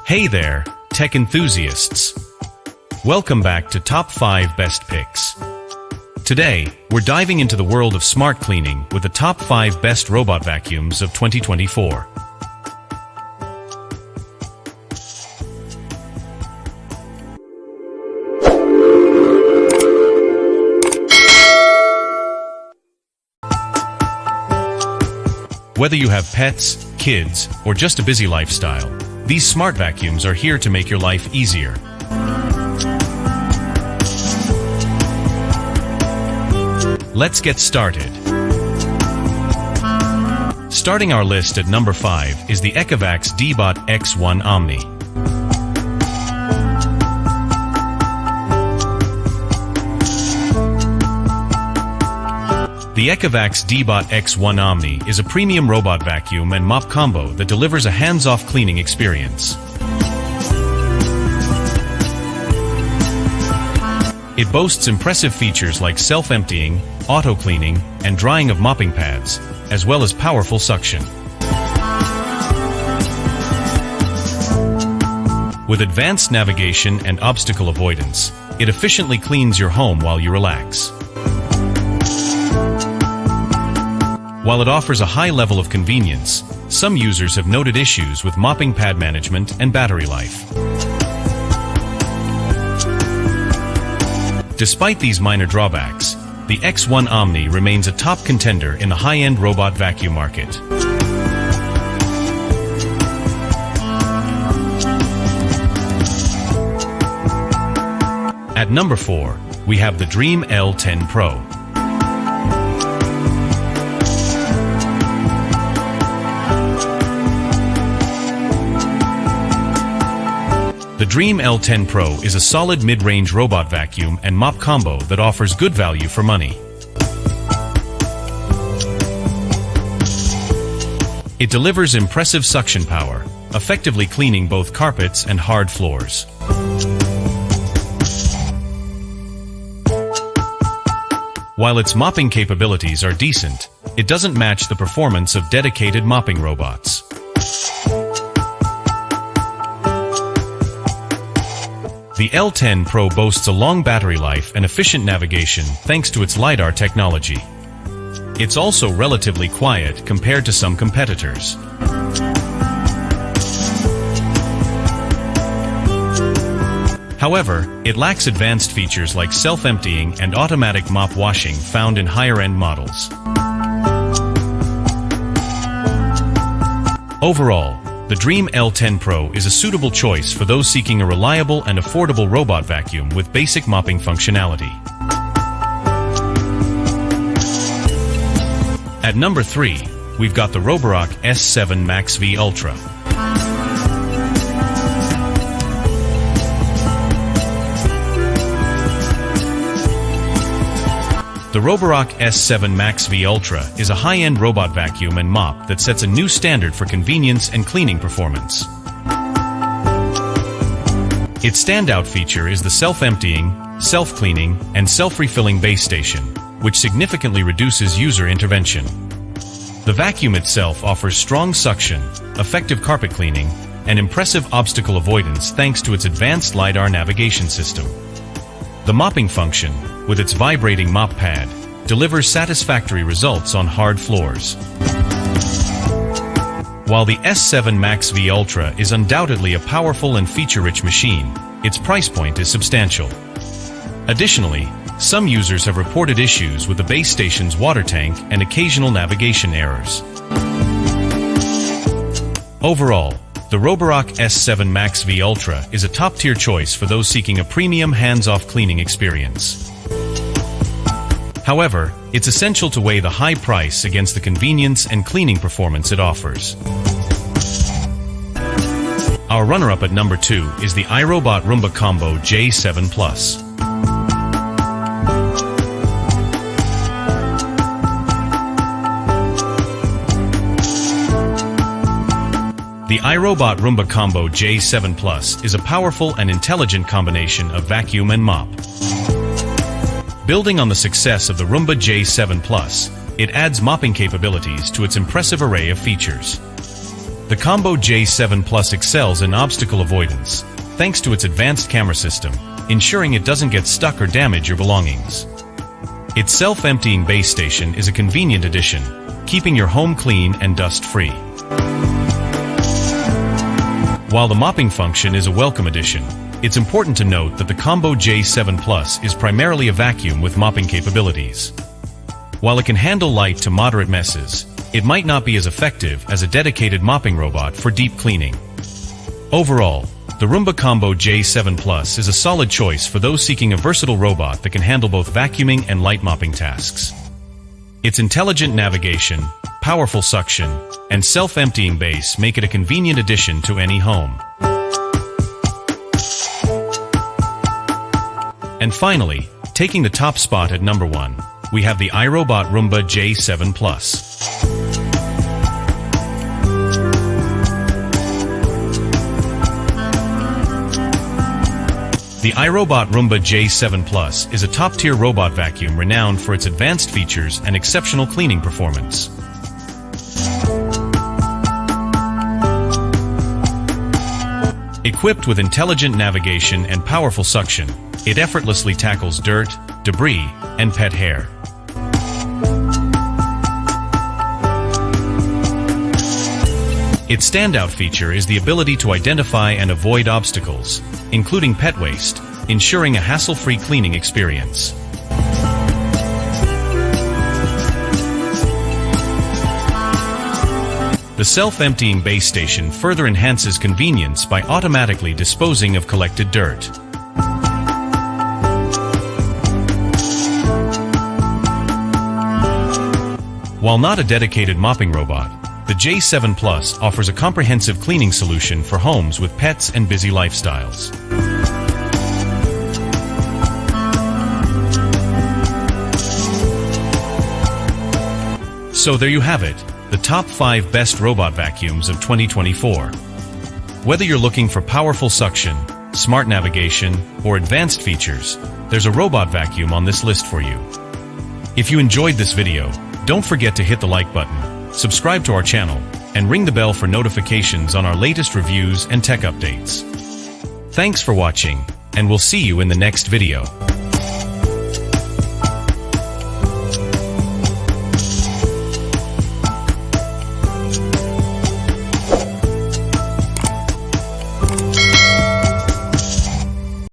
Hey there, tech enthusiasts! Welcome back to Top 5 Best Picks. Today, we're diving into the world of smart cleaning with the top 5 best robot vacuums of 2024. Whether you have pets, kids, or just a busy lifestyle, these smart vacuums are here to make your life easier. Let's get started. Starting our list at number 5 is the vacs D-Bot X1 Omni. The vacs D-Bot X1 Omni is a premium robot vacuum and mop combo that delivers a hands-off cleaning experience. It boasts impressive features like self-emptying, auto-cleaning, and drying of mopping pads, as well as powerful suction. With advanced navigation and obstacle avoidance, it efficiently cleans your home while you relax. While it offers a high level of convenience, some users have noted issues with mopping pad management and battery life. Despite these minor drawbacks, the X1 Omni remains a top contender in the high-end robot vacuum market. At number 4, we have the Dream L10 Pro. The Dream L10 Pro is a solid mid-range robot vacuum and mop combo that offers good value for money. It delivers impressive suction power, effectively cleaning both carpets and hard floors. While its mopping capabilities are decent, it doesn't match the performance of dedicated mopping robots. The L10 Pro boasts a long battery life and efficient navigation thanks to its LiDAR technology. It's also relatively quiet compared to some competitors. However, it lacks advanced features like self-emptying and automatic mop washing found in higher-end models. Overall, the Dream L10 Pro is a suitable choice for those seeking a reliable and affordable robot vacuum with basic mopping functionality. At number 3, we've got the Roborock S7 Max V Ultra. The Roborock S7 Max V Ultra is a high-end robot vacuum and mop that sets a new standard for convenience and cleaning performance. Its standout feature is the self-emptying, self-cleaning, and self-refilling base station, which significantly reduces user intervention. The vacuum itself offers strong suction, effective carpet cleaning, and impressive obstacle avoidance thanks to its advanced LiDAR navigation system. The mopping function, with its vibrating mop pad, delivers satisfactory results on hard floors. While the S7 Max V Ultra is undoubtedly a powerful and feature-rich machine, its price point is substantial. Additionally, some users have reported issues with the base station's water tank and occasional navigation errors. Overall, the Roborock S7 Max V Ultra is a top-tier choice for those seeking a premium hands-off cleaning experience. However, it's essential to weigh the high price against the convenience and cleaning performance it offers. Our runner-up at number 2 is the iRobot Roomba Combo J7 Plus. The iRobot Roomba Combo J7 Plus is a powerful and intelligent combination of vacuum and mop. Building on the success of the Roomba J7 Plus, it adds mopping capabilities to its impressive array of features. The Combo J7 Plus excels in obstacle avoidance, thanks to its advanced camera system, ensuring it doesn't get stuck or damage your belongings. Its self-emptying base station is a convenient addition, keeping your home clean and dust-free. While the mopping function is a welcome addition, it's important to note that the Combo J7 Plus is primarily a vacuum with mopping capabilities. While it can handle light to moderate messes, it might not be as effective as a dedicated mopping robot for deep cleaning. Overall, the Roomba Combo J7 Plus is a solid choice for those seeking a versatile robot that can handle both vacuuming and light mopping tasks. Its intelligent navigation, powerful suction, and self-emptying base make it a convenient addition to any home. And finally, taking the top spot at number 1, we have the iRobot Roomba J7 Plus. The iRobot Roomba J7 Plus is a top-tier robot vacuum renowned for its advanced features and exceptional cleaning performance. Equipped with intelligent navigation and powerful suction, it effortlessly tackles dirt, debris, and pet hair. Its standout feature is the ability to identify and avoid obstacles, including pet waste, ensuring a hassle-free cleaning experience. The self-emptying base station further enhances convenience by automatically disposing of collected dirt. While not a dedicated mopping robot, the J7 Plus offers a comprehensive cleaning solution for homes with pets and busy lifestyles. So there you have it, the top 5 best robot vacuums of 2024. Whether you're looking for powerful suction, smart navigation, or advanced features, there's a robot vacuum on this list for you. If you enjoyed this video, don't forget to hit the like button, subscribe to our channel, and ring the bell for notifications on our latest reviews and tech updates. Thanks for watching, and we'll see you in the next video.